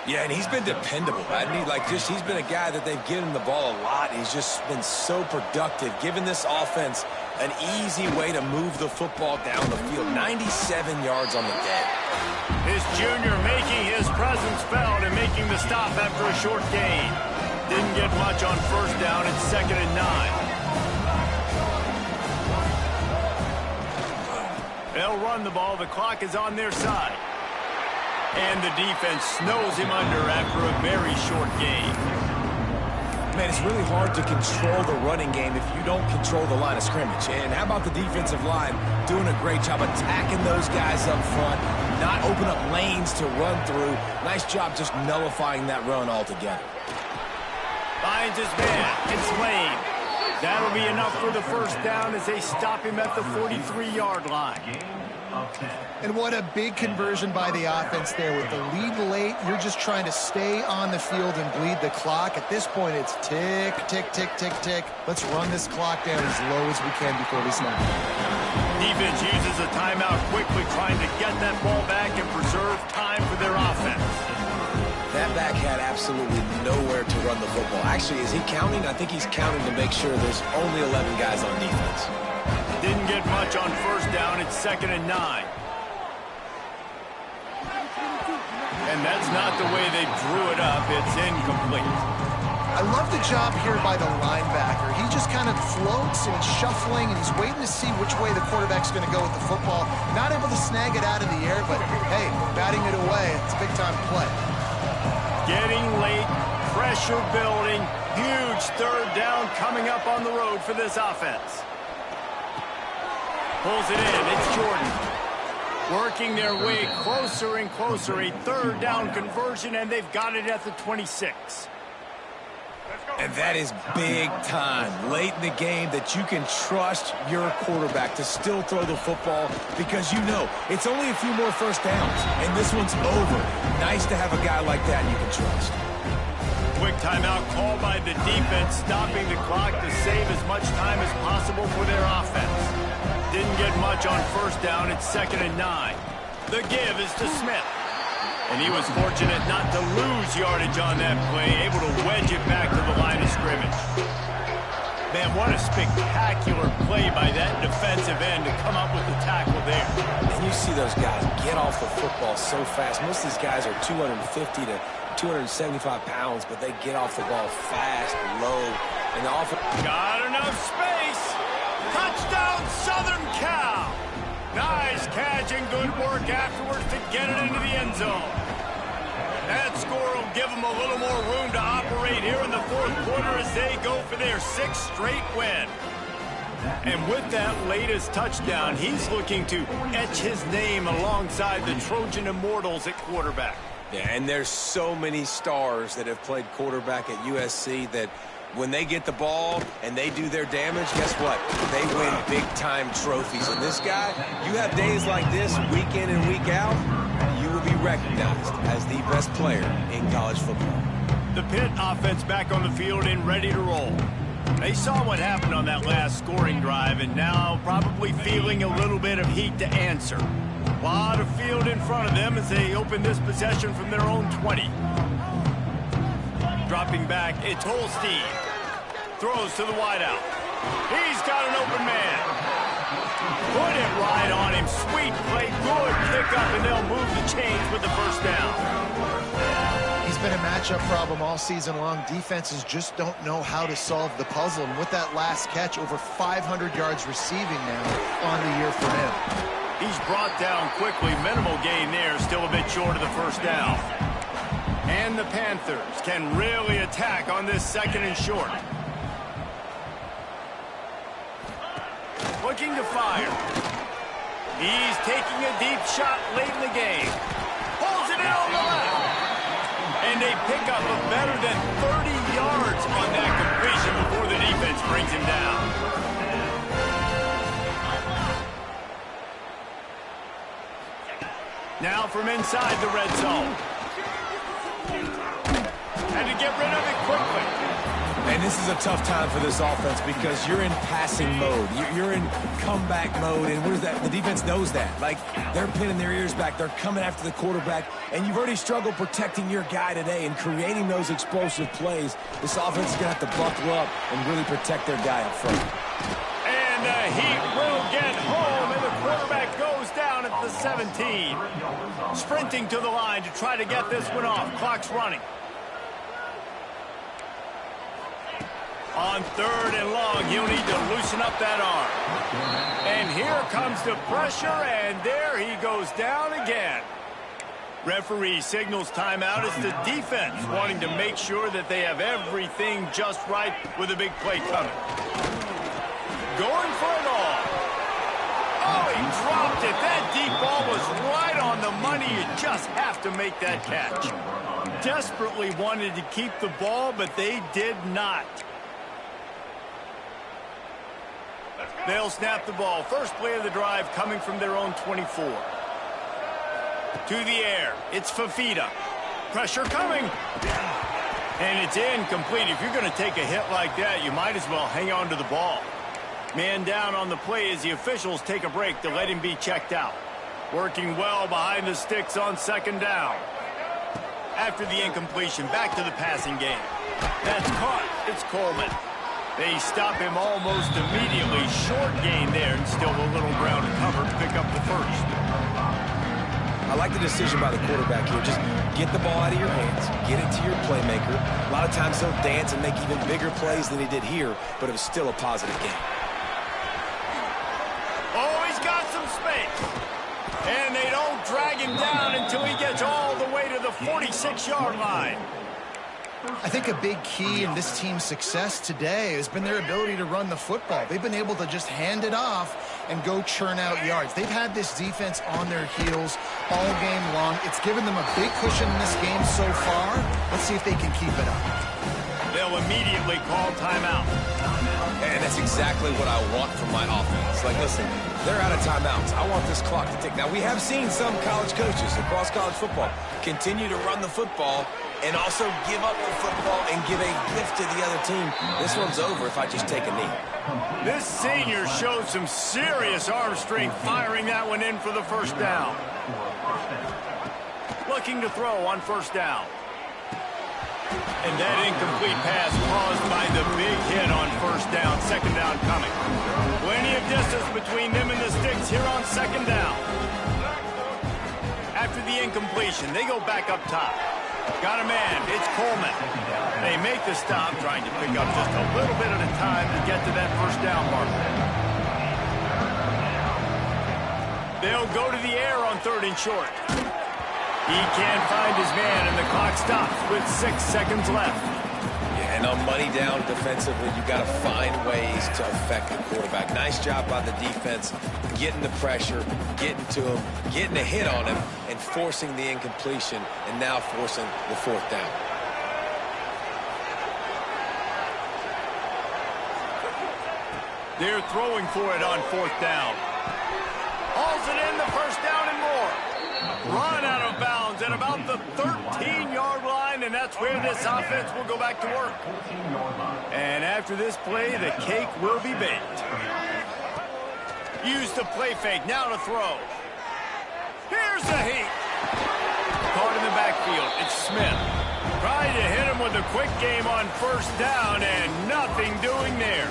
Yeah, and he's been dependable, hasn't he? Like, he's been a guy that they've given the ball a lot. He's just been so productive, giving this offense an easy way to move the football down the field. 97 yards on the day. This junior making his presence felt and making the stop after a short gain. Didn't get much on 1st down. It's 2nd and 9. They'll run the ball. The clock is on their side. And the defense snows him under after a very short game. Man, it's really hard to control the running game if you don't control the line of scrimmage. And how about the defensive line doing a great job attacking those guys up front, not open up lanes to run through. Nice job just nullifying that run altogether. Finds his man. It's Lane. That'll be enough for the 1st down as they stop him at the 43-yard line. And what a big conversion by the offense there. With the lead late, you're just trying to stay on the field and bleed the clock. At this point, it's tick, tick, tick, tick, tick. Let's run this clock down as low as we can before we snap. Defense uses a timeout quickly, trying to get that ball back and preserve time for their offense. That back had absolutely nowhere to run the football. Actually, is he counting? I think he's counting to make sure there's only 11 guys on defense. Didn't get much on 1st down. It's 2nd and 9. And that's not the way they drew it up. It's incomplete. I love the job here by the linebacker. He just kind of floats and he's shuffling and he's waiting to see which way the quarterback's going to go with the football. Not able to snag it out of the air, but hey, batting it away, it's a big-time play. Getting late, pressure building, huge third down coming up on the road for this offense. Pulls it in, it's Jordan. Working their way closer and closer, a third down conversion, and they've got it at the 26. And that is big time, late in the game, that you can trust your quarterback to still throw the football because you know it's only a few more first downs, and this one's over. Nice to have a guy like that you can trust. Quick timeout called by the defense, stopping the clock to save as much time as possible for their offense. Didn't get much on first down. It's 2nd and 9. The give is to Smith. And he was fortunate not to lose yardage on that play, able to wedge it back to the line of scrimmage. Man, what a spectacular play by that defensive end to come up with the tackle there. And you see those guys get off the football so fast. Most of these guys are 250 to 275 pounds, but they get off the ball fast, low, and often... Got enough space. Touchdown, Southern Cal. Nice catch and good work afterwards to get it into the end zone. That score will give them a little more room to operate here in the fourth quarter as they go for their 6th straight win. And with that latest touchdown, he's looking to etch his name alongside the Trojan Immortals at quarterback. Yeah, and there's so many stars that have played quarterback at USC that when they get the ball and they do their damage, guess what? They win big-time trophies. And this guy, you have days like this, week in and week out, you will be recognized as the best player in college football. The Pitt offense back on the field and ready to roll. They saw what happened on that last scoring drive and now probably feeling a little bit of heat to answer. A lot of field in front of them as they open this possession from their own 20. Dropping back, it's Holstein. Throws to the wideout. He's got an open man. Put it right on him. Sweet play, good pickup, and they'll move the chains with the first down. He's been a matchup problem all season long. Defenses just don't know how to solve the puzzle. And with that last catch, over 500 yards receiving now on the year for him. He's brought down quickly. Minimal gain there. Still a bit short of the first down. And the Panthers can really attack on this 2nd and short. Looking to fire. He's taking a deep shot late in the game. Pulls it in on the left. And they pick up a better than 30 yards on that completion before the defense brings him down. Now from inside the red zone. And to get rid of it quickly. And this is a tough time for this offense because you're in passing mode. You're in comeback mode, and what is that? The defense knows that. Like, they're pinning their ears back. They're coming after the quarterback, and you've already struggled protecting your guy today and creating those explosive plays. This offense is going to have to buckle up and really protect their guy up front. And the Heat will get home, and the quarterback goes down at the 17. Sprinting to the line to try to get this one off. Clock's running. On 3rd and long, he'll need to loosen up that arm. And here comes the pressure, and there he goes down again. Referee signals timeout as the defense wanting to make sure that they have everything just right with a big play coming. Going for it all. Oh, he dropped it. That deep ball was right on the money. You just have to make that catch. Desperately wanted to keep the ball, but they did not. They'll snap the ball. First play of the drive coming from their own 24. To the air. It's Fafita. Pressure coming. And it's incomplete. If you're going to take a hit like that, you might as well hang on to the ball. Man down on the play as the officials take a break to let him be checked out. Working well behind the sticks on 2nd down. After the incompletion, back to the passing game. That's caught. It's Coleman. They stop him almost immediately. Short gain there, and still a little ground to cover to pick up the first. I like the decision by the quarterback here. Just get the ball out of your hands, get it to your playmaker. A lot of times he'll dance and make even bigger plays than he did here, but it was still a positive game. Oh, he's got some space. And they don't drag him down until he gets all the way to the 46-yard line. I think a big key in this team's success today has been their ability to run the football. They've been able to just hand it off and go churn out yards. They've had this defense on their heels all game long. It's given them a big cushion in this game so far. Let's see if they can keep it up. They'll immediately call timeout. And that's exactly what I want from my offense. Like, listen, they're out of timeouts. I want this clock to tick. Now, we have seen some college coaches across college football continue to run the football and also give up the football and give a gift to the other team. This one's over if I just take a knee. This senior showed some serious arm strength firing that one in for the first down. Looking to throw on first down. And that incomplete pass caused by the big hit on first down. Second down coming. Plenty of distance between them and the sticks here on second down. After the incompletion, they go back up top. Got a man. It's Coleman. They make the stop, trying to pick up just a little bit at a time to get to that first down marker. They'll go to the air on third and short. He can't find his man, and the clock stops with 6 seconds left. Yeah, and on money down defensively, you got to find ways to affect the quarterback. Nice job by the defense, getting the pressure, getting to him, getting a hit on him, and forcing the incompletion, and now forcing the fourth down. They're throwing for it on fourth down. Hauls it in, the first down and more. Run out of bounds at about the 13-yard line, and that's where this offense will go back to work. And after this play, the cake will be baked. Use the play fake, now to throw. Here's the heat. Caught in the backfield, it's Smith. Trying to hit him with a quick game on first down, and nothing doing there.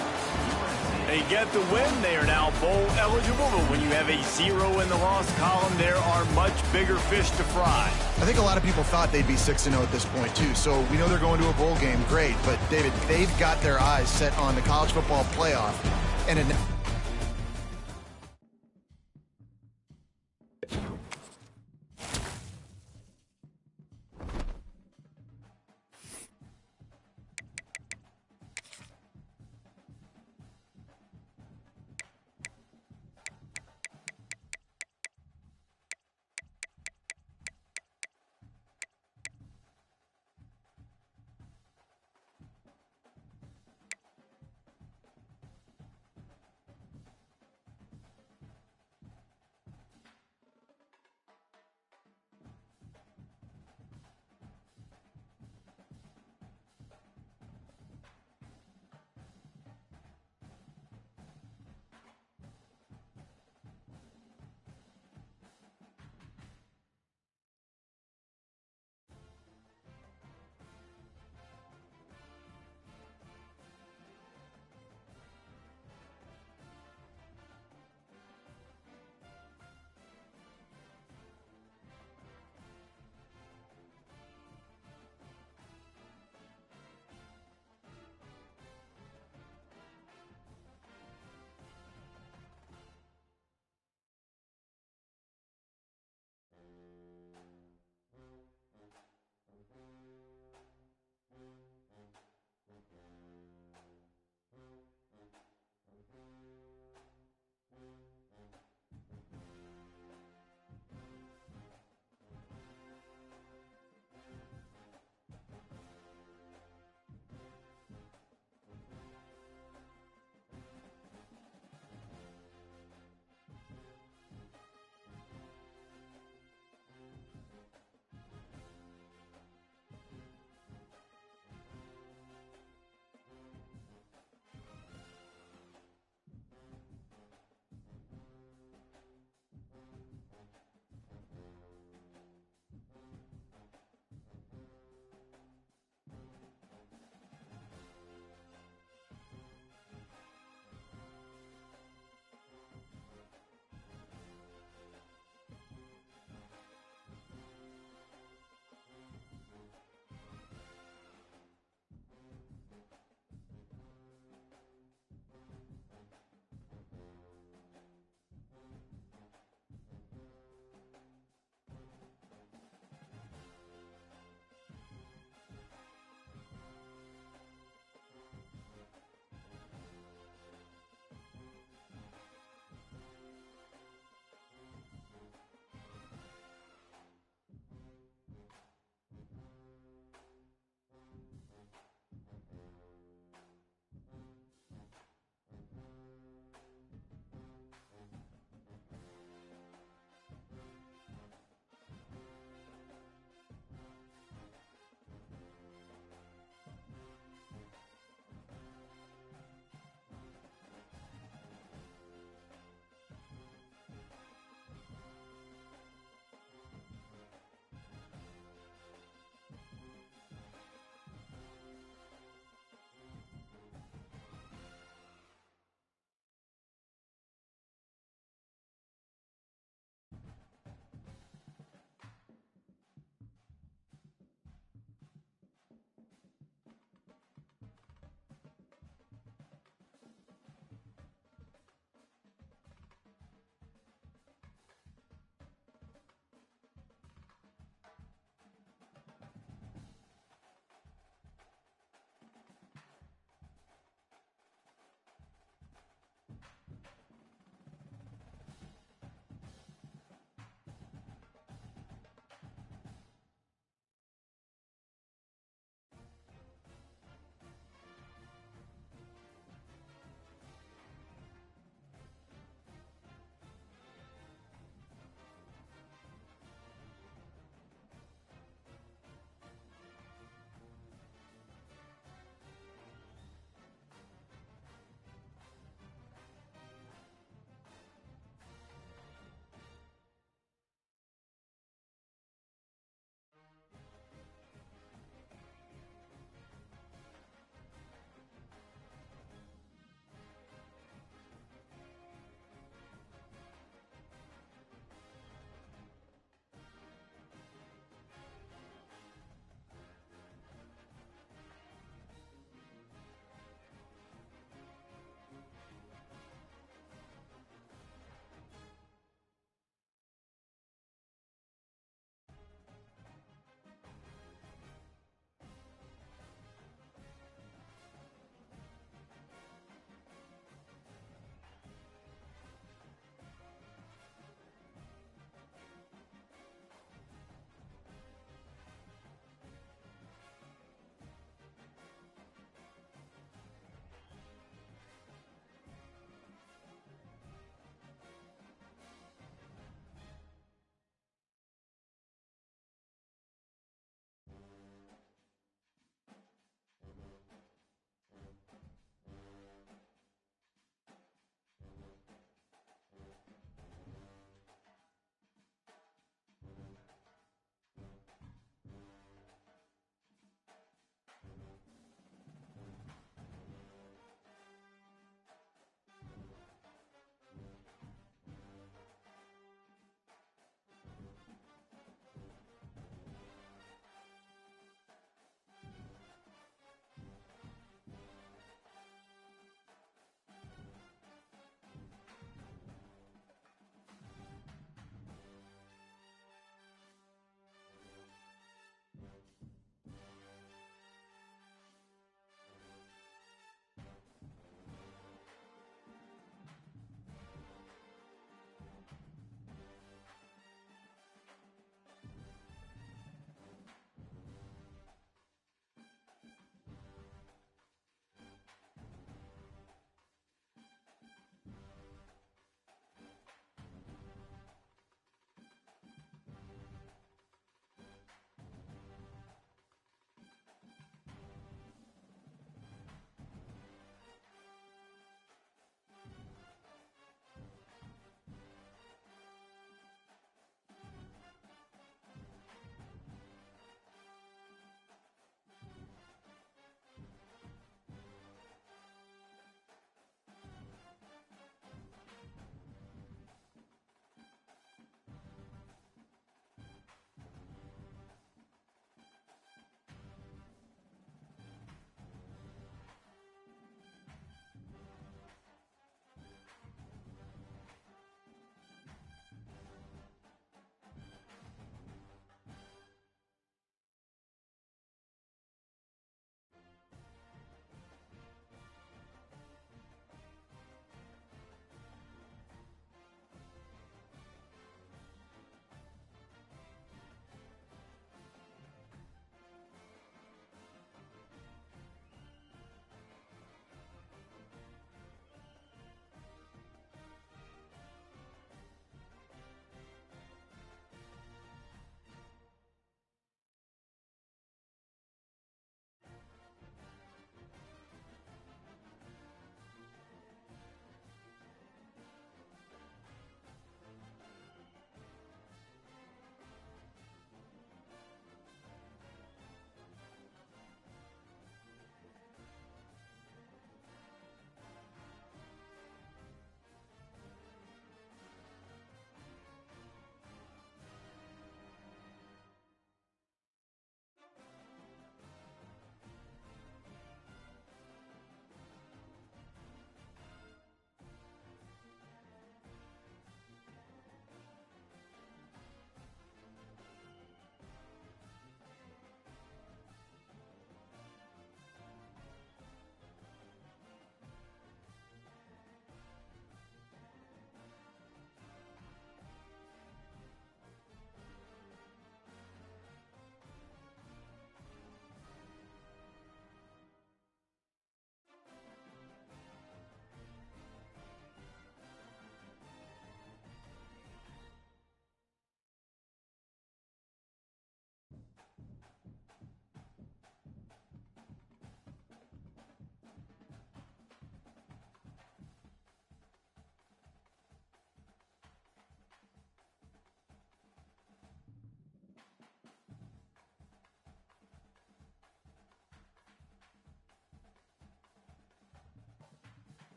They get the win. They are now bowl eligible, but when you have a 0 in the loss column, there are much bigger fish to fry. I think a lot of people thought they'd be 6-0 at this point, too. So we know they're going to a bowl game. Great. But, David, they've got their eyes set on the college football playoff. And